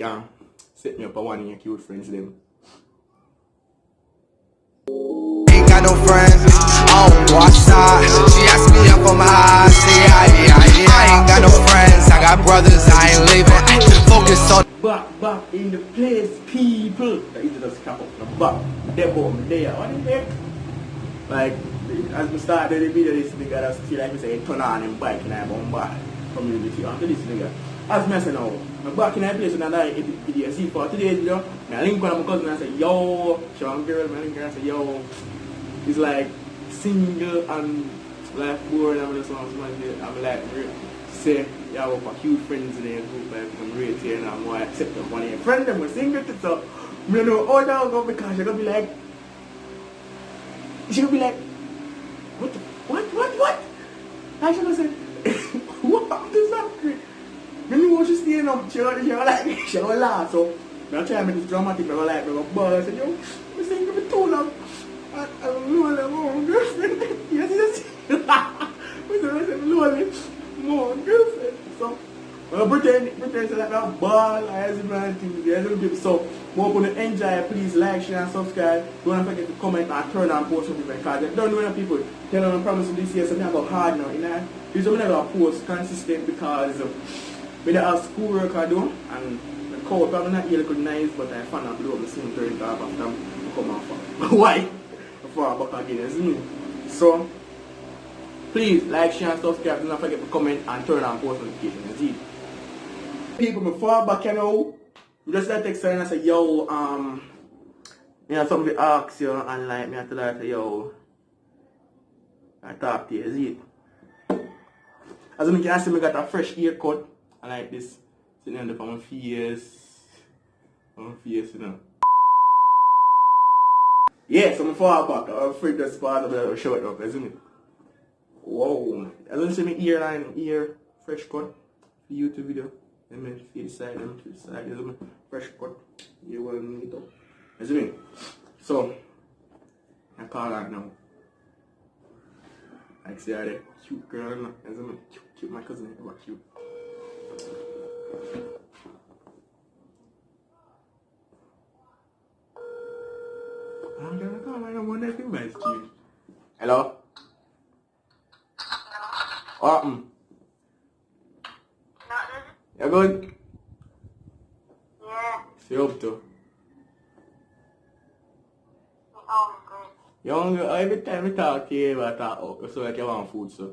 can set me up with one of your cute friends them. Ain't got no friends, I don't go outside. She asked me up on my high, say I ain't got no friends, I got brothers, I ain't leaving. Focus on Back in the place, people. That is just cap up the back. They bomb there. What the heck? Like, as we started the video, this nigga that's still like me say, turn on him bike and I bomb back. Community onto this nigga. As me say now, I'm back in that place and I edit video. See for today's video, I link one of my cousin and I say, yo, show one girl, I link her and I say, yo, it's like single and like boring and just want somebody. I'm like, say, yeah, I have a few friends in the group, like I'm right here and I'm more accept them one of your friends, them were single, so I don't know how that will go because she's gonna be like, what? And she's gonna say, what happened to Zachary? I know what she's staying up, she will laugh, so I'm trying to make this dramatic, but I said, yo, I'm single for too long. I don't know, I'm more girlfriend. Yes. I said, lonely. More girlfriend. So, pretend so like a ball, as a man thing, there's a little bit. So, more going to enjoy, please like, share, and subscribe. Don't forget to comment and turn on post for people because I don't know when people tell them I'm promising this year, something about hard now. You know, usually I never post consistent because I have schoolwork I do and the code probably not really good nice, but I found out below the same turn top after I come off. Why? Before I back again, isn't it? So, please like, share, and subscribe. Do not forget to comment and turn on post notifications. See? People, before back, you know, just like text her and I say, yo, you know, somebody asks you and like me, I tell her, say, yo, I talk to you, is it? As you can see, I got a fresh haircut. I like this. Sitting on the for my face. You know. Yeah, so I'm far back. I'm afraid to spot to show it up, isn't it? Whoa. As you see my ear, fresh cut. For YouTube video. Let me feel the side, There's a fresh cut. You will need it up. Isn't it? So, I call that now. Like, see how that cute girl, isn't it? Cute, my cousin, about cute. I'm gonna call, I don't want that thing, it's cute. Hello? What happened? You good? Yeah. See you up to? Oh, good. You hungry? Every time I talk to you, I talk up. So like you want food, so.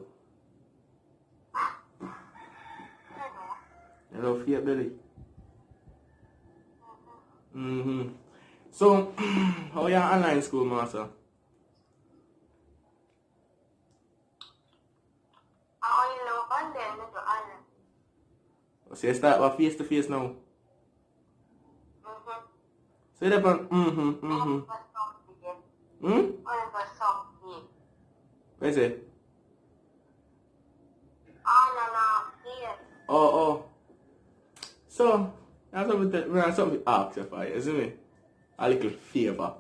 You love your belly? So, how your online school, master? I only know one day, little island. So you start with face to face now? So you depend, Only for something. What is it? On and off here. Oh. So, that's something to ask you for, isn't it? A little favor.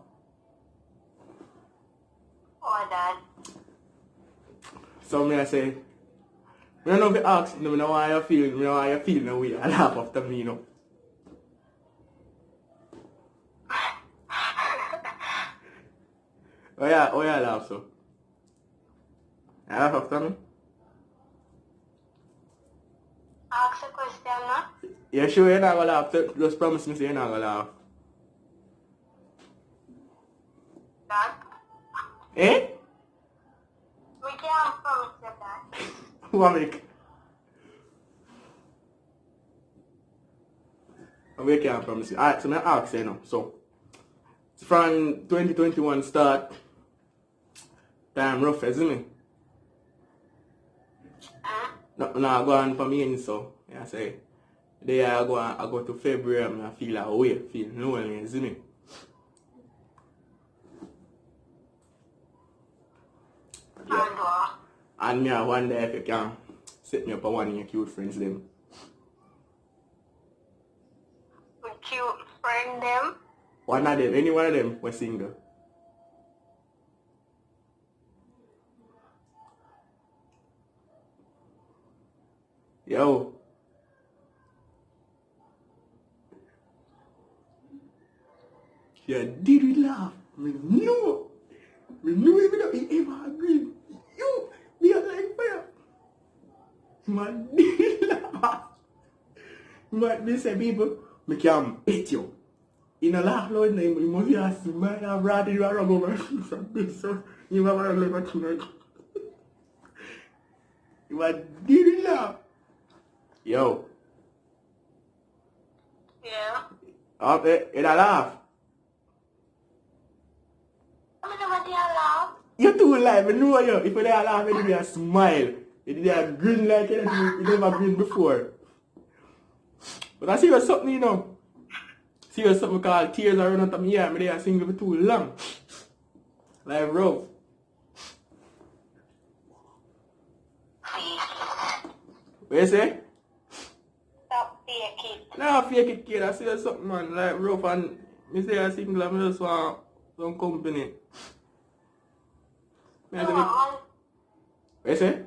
Oh, Dad. So I say, I don't know if you ask me, I know how you feel, I know how you feel now, I laugh after me, you know. Oh yeah, laugh so. You laugh after me? Ask a question, no? You sure you're not gonna laugh? Just promise me say you're not gonna laugh. Dad? Eh? We can't promise you that. What make? We can't promise you. Alright, so I ask you now. So, from 2021 start, time rough, isn't it? No, go on for me, so I say, there I go to February, and I feel away, feel lonely, isn't it? Yeah. And me I wonder if you can set me up with one of your cute friends them. Cute friend them? One of them, any one of them was single. Yo. Yeah, did we laugh? Me know even though he ever agreed. You be like fire. Man, did laugh. But me say people, me can bet you. In a laugh Lord name, you must be asking, man, I've rather you around over. So you have a live tonight. But did we laugh? Yo. Yeah. Up in a laugh. I mean, what do you laugh? You too live, I know you. If you didn't laugh, it would be a smile. It would be a grin like you never grinned before. But I see you something, you know. See you something called tears are running out of my ear. I sing for too long. Like rough. What you say? Stop fake it. Nah, fake it, kid. I see you something, man. Like rough, and I say I single, I just want some company. No, What you say?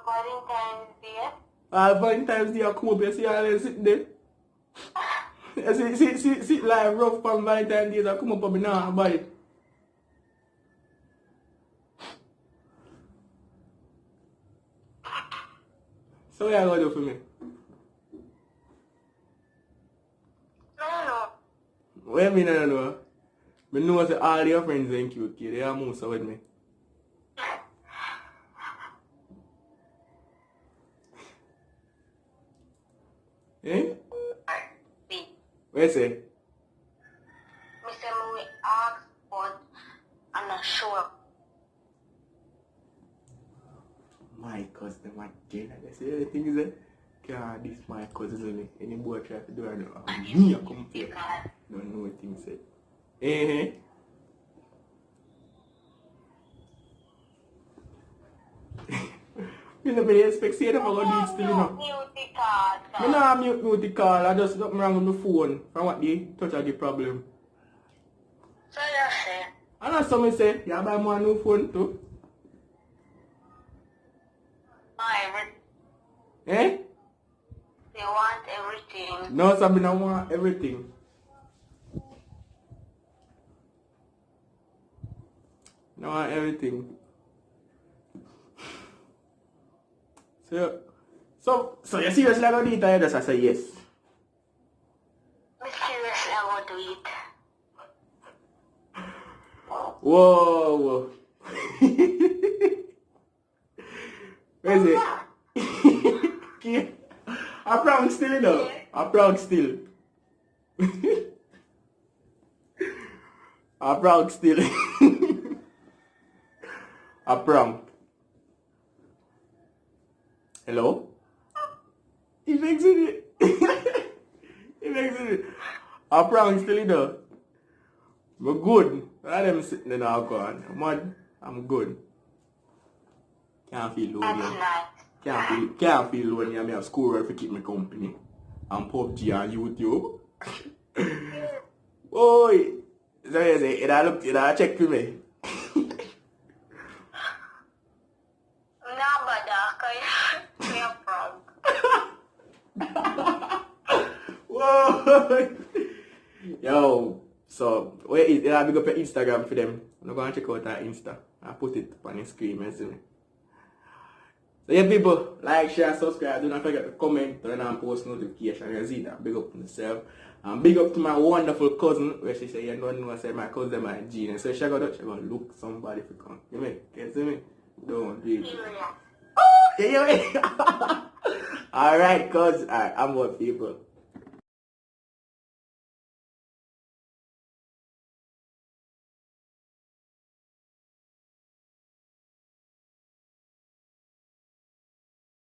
Valentine's Day. Valentine's Day, I come up, you see all them sitting there. See, like rough from Valentine's Day, I come up and now buy it. So what you gonna do for me? No. What you mean I don't know? I know that all your friends are cute, kid. They are most with me. Eh? See, What you say? Mr. Louis asked, but I'm not sure. My cousin, my dinner. They say the thing is that, God, this my cousin only. Any boy try to do it, me I come here. Don't know what things say. Eh? You never expect say them I'm gonna do it still, you know. Mute the card. I don't mute the call, I just something wrong with my phone. From what they touch of the problem. So you say, I know someone say, you buy more new phone too. Eh? they want everything. No, something I want everything. I want everything. So you seriously gonna do it or you just say yes? I'm seriously, I want to eat. Whoa. Where is it? I prank still, you know. I prank still. I prank still. I prank. Hello? He makes it. He makes it. I prank still, you know. I'm good. I them sitting in alcohol. I'm good. Can't feel lonely. That's nice. Can't feel lonely. I have school to keep me company. I'm PUBG on YouTube. Oi! So you say, I check for me. No, but you're prank. Whoa! Yo, so where is I big up your Instagram for them? I'm going to check out our Insta. I put it up on the screen, you see me. So yeah, people, like, share, subscribe. Do not forget to comment, turn on post notification. You see that. Big up to myself. And big up to my wonderful cousin, where she say, you don't know, I say my cousin, my genius. So she gonna look somebody for come. You mean? Can you see me? Don't do it. Oh, yeah. Alright, cuz, I'm what people.